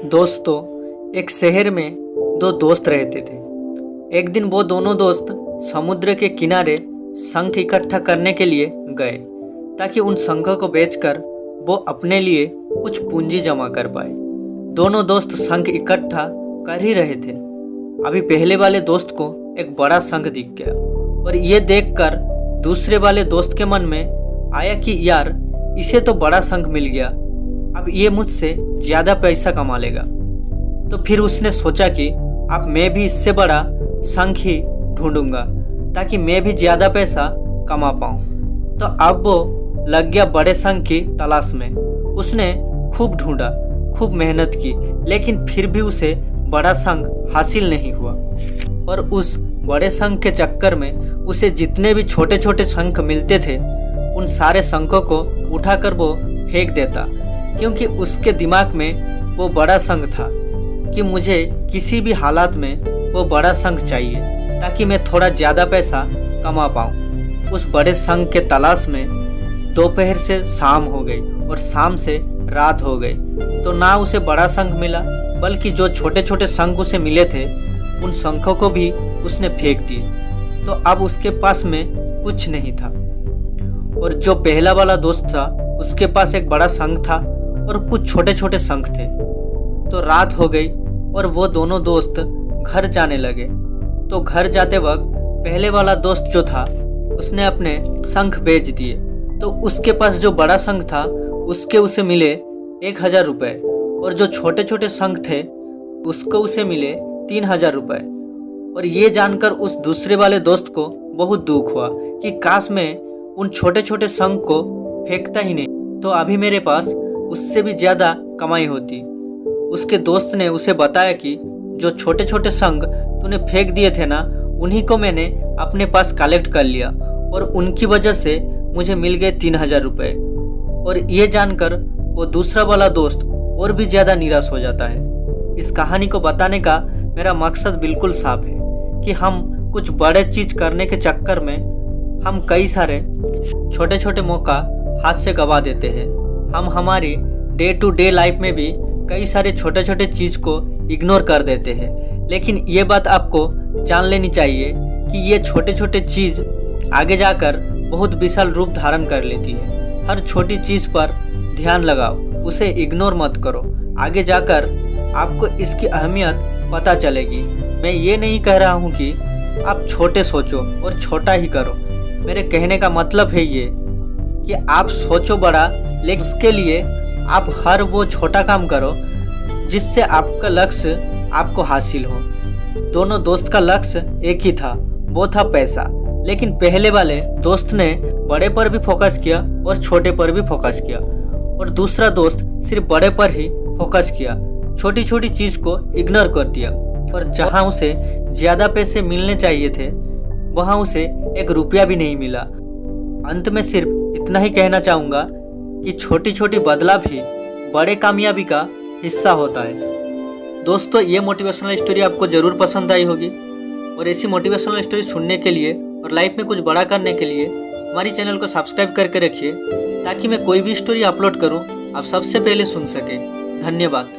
दोस्तों, एक शहर में दो दोस्त रहते थे। एक दिन वो दोनों दोस्त समुद्र के किनारे शंख इकट्ठा करने के लिए गए ताकि उन शंखों को बेचकर वो अपने लिए कुछ पूंजी जमा कर पाए। दोनों दोस्त शंख इकट्ठा कर ही रहे थे, अभी पहले वाले दोस्त को एक बड़ा शंख दिख गया और ये देखकर दूसरे वाले दोस्त के मन में आया कि यार, इसे तो बड़ा शंख मिल गया, अब ये मुझसे ज़्यादा पैसा कमा लेगा। तो फिर उसने सोचा कि अब मैं भी इससे बड़ा शंख ही ढूंढूंगा ताकि मैं भी ज़्यादा पैसा कमा पाऊँ। तो अब वो लग गया बड़े शंख की तलाश में। उसने खूब ढूंढा, खूब मेहनत की, लेकिन फिर भी उसे बड़ा शंख हासिल नहीं हुआ। और उस बड़े शंख के चक्कर में उसे जितने भी छोटे छोटे शंख मिलते थे उन सारे शंखों को उठाकर वो फेंक देता, क्योंकि उसके दिमाग में वो बड़ा शंख था कि मुझे किसी भी हालात में वो बड़ा शंख चाहिए ताकि मैं थोड़ा ज़्यादा पैसा कमा पाऊँ। उस बड़े शंख के तलाश में दोपहर से शाम हो गई और शाम से रात हो गई, तो ना उसे बड़ा शंख मिला, बल्कि जो छोटे छोटे शंख उसे मिले थे उन शंखों को भी उसने फेंक दिए। तो अब उसके पास में कुछ नहीं था। और जो पहला वाला दोस्त था उसके पास एक बड़ा शंख था और कुछ छोटे छोटे शंख थे। तो रात हो गई और वो दोनों दोस्त घर जाने लगे। तो घर जाते वक्त पहले वाला दोस्त जो था उसने अपने शंख बेच दिए। तो उसके पास जो बड़ा शंख था उसके उसे मिले 1000 रुपये और जो छोटे छोटे शंख थे उसको उसे मिले 3000 रुपये। और ये जानकर उस दूसरे वाले दोस्त को बहुत दुख हुआ कि काश मैं उन छोटे छोटे शंख को फेंकता ही नहीं, तो अभी मेरे पास उससे भी ज़्यादा कमाई होती। उसके दोस्त ने उसे बताया कि जो छोटे छोटे शंख तूने फेंक दिए थे ना, उन्हीं को मैंने अपने पास कलेक्ट कर लिया और उनकी वजह से मुझे मिल गए 3000 रुपये। और ये जानकर वो दूसरा वाला दोस्त और भी ज़्यादा निराश हो जाता है। इस कहानी को बताने का मेरा मकसद बिल्कुल साफ है कि हम कुछ बड़े चीज़ करने के चक्कर में हम कई सारे छोटे छोटे मौका हाथ से गंवा देते हैं। हम हमारी डे टू डे लाइफ में भी कई सारे छोटे छोटे चीज़ को इग्नोर कर देते हैं, लेकिन ये बात आपको जान लेनी चाहिए कि ये छोटे छोटे चीज़ आगे जाकर बहुत विशाल रूप धारण कर लेती है। हर छोटी चीज़ पर ध्यान लगाओ, उसे इग्नोर मत करो, आगे जाकर आपको इसकी अहमियत पता चलेगी। मैं ये नहीं कह रहा हूँ कि आप छोटे सोचो और छोटा ही करो। मेरे कहने का मतलब है ये कि आप सोचो बड़ा, लेकिन उसके लिए आप हर वो छोटा काम करो जिससे आपका लक्ष्य आपको हासिल हो। दोनों दोस्त का लक्ष्य एक ही था, वो था पैसा। लेकिन पहले वाले दोस्त ने बड़े पर भी फोकस किया और छोटे पर भी फोकस किया, और दूसरा दोस्त सिर्फ बड़े पर ही फोकस किया, छोटी छोटी चीज़ को इग्नोर कर दिया। और जहाँ उसे ज़्यादा पैसे मिलने चाहिए थे वहाँ उसे 1 रुपया भी नहीं मिला। अंत में सिर्फ इतना ही कहना चाहूँगा कि छोटी छोटी बदलाव ही बड़े कामयाबी का हिस्सा होता है। दोस्तों, ये मोटिवेशनल स्टोरी आपको ज़रूर पसंद आई होगी, और ऐसी मोटिवेशनल स्टोरी सुनने के लिए और लाइफ में कुछ बड़ा करने के लिए हमारी चैनल को सब्सक्राइब करके रखिए ताकि मैं कोई भी स्टोरी अपलोड करूँ आप सबसे पहले सुन सकें। धन्यवाद।